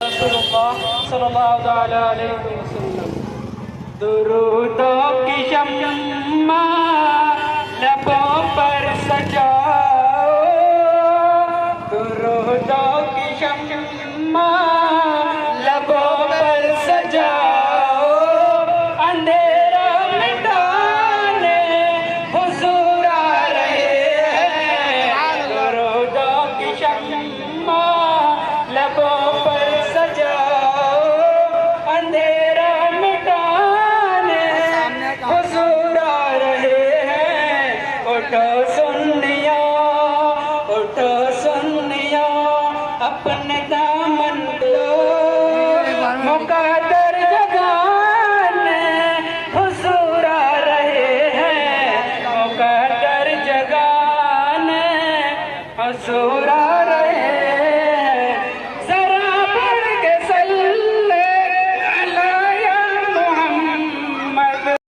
रसूलुल्लाह सल्लल्लाहु अलैहि वसल्लम। दुरूदों की शम्मा लबों पर सजाओ, दुरूदों की शम्मा लबों पर सजाओ, अंधेरा मिटाने हुजूर आ रहे हैं। दुरूदों की शम्मा लबों पर सजाओ, अंधेरा मिटाने हुजूर आ रहे हैं। उठो सुन्निया अपने दामन लो, मौका